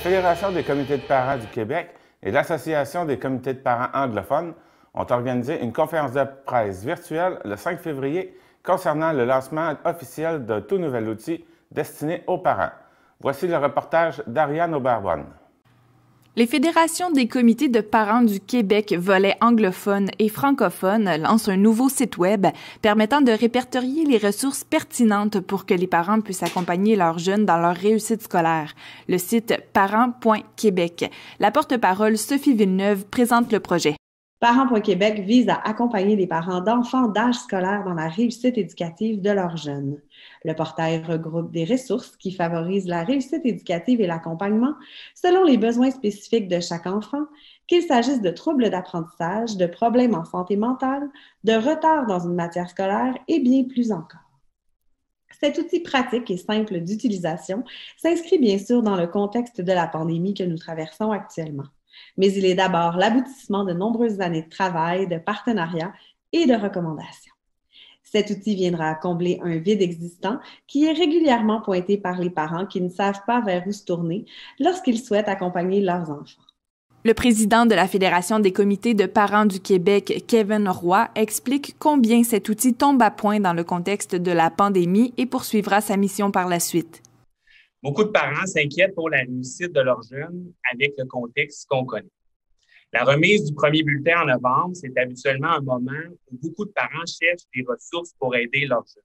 Fédération des comités de parents du Québec et l'Association des comités de parents anglophones ont organisé une conférence de presse virtuelle le 5 février concernant le lancement officiel d'un tout nouvel outil destiné aux parents. Voici le reportage d'Ariane Aubert-Bonne. Les fédérations des comités de parents du Québec, volets anglophones et francophones, lancent un nouveau site web permettant de répertorier les ressources pertinentes pour que les parents puissent accompagner leurs jeunes dans leur réussite scolaire. Le site parents.québec. La porte-parole Sophie Villeneuve présente le projet. Parents.Québec vise à accompagner les parents d'enfants d'âge scolaire dans la réussite éducative de leurs jeunes. Le portail regroupe des ressources qui favorisent la réussite éducative et l'accompagnement selon les besoins spécifiques de chaque enfant, qu'il s'agisse de troubles d'apprentissage, de problèmes en santé mentale, de retard dans une matière scolaire et bien plus encore. Cet outil pratique et simple d'utilisation s'inscrit bien sûr dans le contexte de la pandémie que nous traversons actuellement. Mais il est d'abord l'aboutissement de nombreuses années de travail, de partenariat et de recommandations. Cet outil viendra combler un vide existant qui est régulièrement pointé par les parents qui ne savent pas vers où se tourner lorsqu'ils souhaitent accompagner leurs enfants. Le président de la Fédération des comités de parents du Québec, Kevin Roy, explique combien cet outil tombe à point dans le contexte de la pandémie et poursuivra sa mission par la suite. Beaucoup de parents s'inquiètent pour la réussite de leurs jeunes avec le contexte qu'on connaît. La remise du premier bulletin en novembre, c'est habituellement un moment où beaucoup de parents cherchent des ressources pour aider leurs jeunes.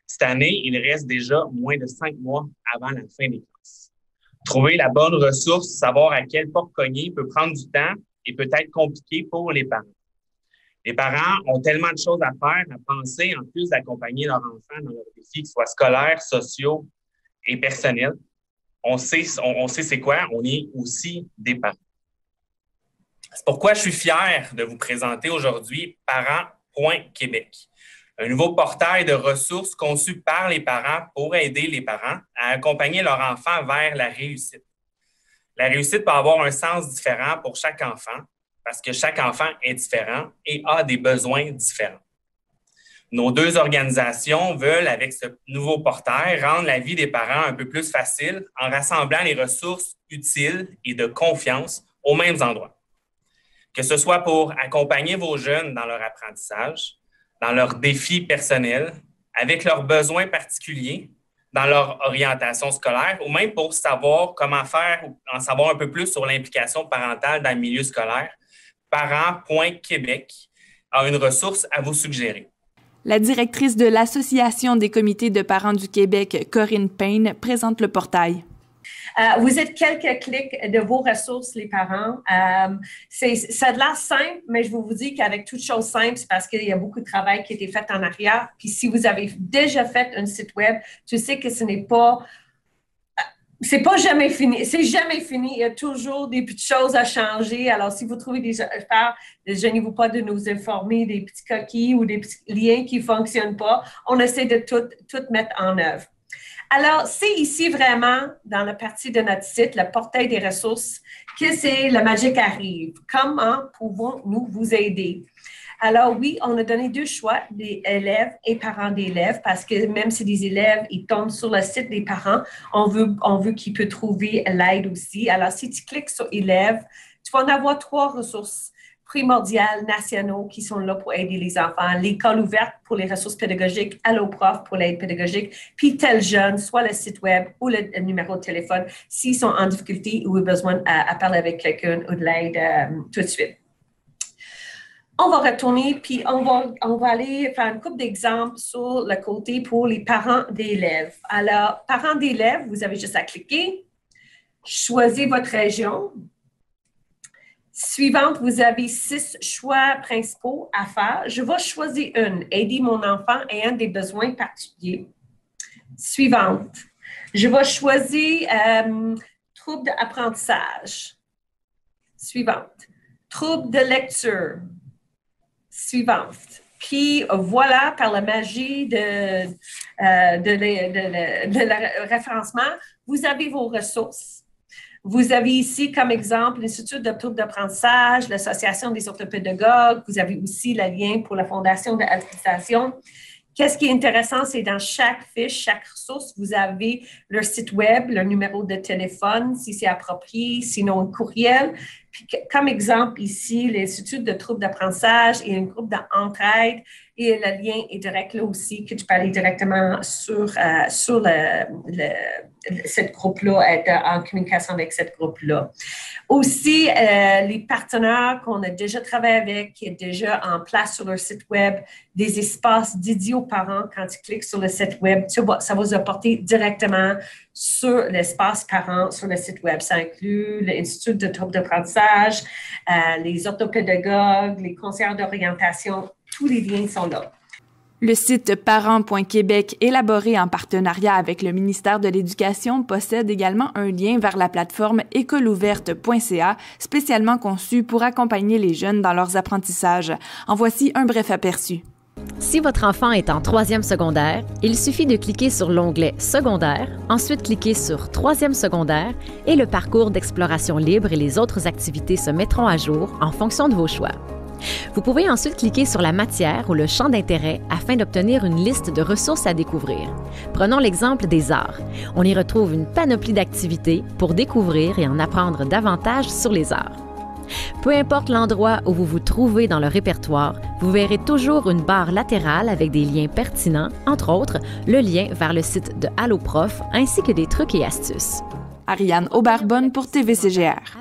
Cette année, il reste déjà moins de 5 mois avant la fin des classes. Trouver la bonne ressource, savoir à quelle porte cogner peut prendre du temps et peut être compliqué pour les parents. Les parents ont tellement de choses à faire, à penser, en plus d'accompagner leurs enfants dans leurs défis, qu'ils soient scolaires, sociaux et personnels. On sait c'est quoi, on est aussi des parents. C'est pourquoi je suis fier de vous présenter aujourd'hui Parents.Québec, un nouveau portail de ressources conçu par les parents pour aider les parents à accompagner leur enfant vers la réussite. La réussite peut avoir un sens différent pour chaque enfant parce que chaque enfant est différent et a des besoins différents. Nos deux organisations veulent, avec ce nouveau portail, rendre la vie des parents un peu plus facile en rassemblant les ressources utiles et de confiance aux mêmes endroits. Que ce soit pour accompagner vos jeunes dans leur apprentissage, dans leurs défis personnels, avec leurs besoins particuliers, dans leur orientation scolaire, ou même pour savoir comment faire, ou en savoir un peu plus sur l'implication parentale dans le milieu scolaire, Parents.Québec a une ressource à vous suggérer. La directrice de l'Association des comités de parents du Québec, Corinne Payne, présente le portail. Vous êtes quelques clics de vos ressources, les parents. Ça a l'air simple, mais je vous dis qu'avec toute chose simple, c'est parce qu'il y a beaucoup de travail qui a été fait en arrière. Puis si vous avez déjà fait un site web, tu sais que ce n'est pas... C'est pas jamais fini. C'est jamais fini. Il y a toujours des petites choses à changer. Alors, si vous trouvez des affaires, ne gênez-vous pas de nous informer des petits coquilles ou des petits liens qui ne fonctionnent pas. On essaie de tout mettre en œuvre. Alors, c'est ici vraiment, dans la partie de notre site, le portail des ressources, que c'est la magie qui arrive. Comment pouvons-nous vous aider? Alors oui, on a donné 2 choix, des élèves et parents d'élèves, parce que même si des élèves, ils tombent sur le site des parents, on veut qu'ils puissent trouver l'aide aussi. Alors, si tu cliques sur élèves, tu vas en avoir 3 ressources primordiales nationaux qui sont là pour aider les enfants. L'école ouverte pour les ressources pédagogiques, Allo Prof pour l'aide pédagogique, puis tel jeune, soit le site web ou le numéro de téléphone, s'ils sont en difficulté ou ont besoin à parler avec quelqu'un ou de l'aide tout de suite. On va retourner, puis on va aller faire une couple d'exemples sur le côté pour les parents d'élèves. Alors, parents d'élèves, vous avez juste à cliquer, choisir votre région. Suivante, vous avez 6 choix principaux à faire. Je vais choisir une, aider mon enfant ayant des besoins particuliers. Suivante, je vais choisir troubles d'apprentissage. Suivante, troubles de lecture. Suivante. Puis voilà, par la magie de le référencement, vous avez vos ressources. Vous avez ici, comme exemple, l'Institut de troubles d'apprentissage, l'Association des orthopédagogues. Vous avez aussi le lien pour la Fondation de l'Alphabétisation Qu'est-ce qui est intéressant, c'est dans chaque fiche, chaque ressource, vous avez leur site web, leur numéro de téléphone, si c'est approprié, sinon un courriel. Puis, comme exemple ici, l'Institut de troubles d'apprentissage et un groupe d'entraide. Et le lien est direct là aussi, que tu peux aller directement sur cette groupe-là, être en communication avec cette groupe-là. Aussi, les partenaires qu'on a déjà travaillé avec, qui est déjà en place sur leur site web, des espaces dédiés aux parents. Quand tu cliques sur le site web, ça va vous apporter directement sur l'espace parents sur le site web. Ça inclut l'Institut de troubles d'apprentissage, les orthopédagogues, les conseillers d'orientation. Tous les liens sont là. Le site parents.québec, élaboré en partenariat avec le ministère de l'Éducation, possède également un lien vers la plateforme écoleouverte.ca, spécialement conçue pour accompagner les jeunes dans leurs apprentissages. En voici un bref aperçu. Si votre enfant est en 3e secondaire, il suffit de cliquer sur l'onglet « Secondaire », ensuite cliquer sur « 3e secondaire » et le parcours d'exploration libre et les autres activités se mettront à jour en fonction de vos choix. Vous pouvez ensuite cliquer sur la matière ou le champ d'intérêt afin d'obtenir une liste de ressources à découvrir. Prenons l'exemple des arts. On y retrouve une panoplie d'activités pour découvrir et en apprendre davantage sur les arts. Peu importe l'endroit où vous vous trouvez dans le répertoire, vous verrez toujours une barre latérale avec des liens pertinents, entre autres le lien vers le site de Alloprof ainsi que des trucs et astuces. Ariane Aubarbonne pour TVCGR.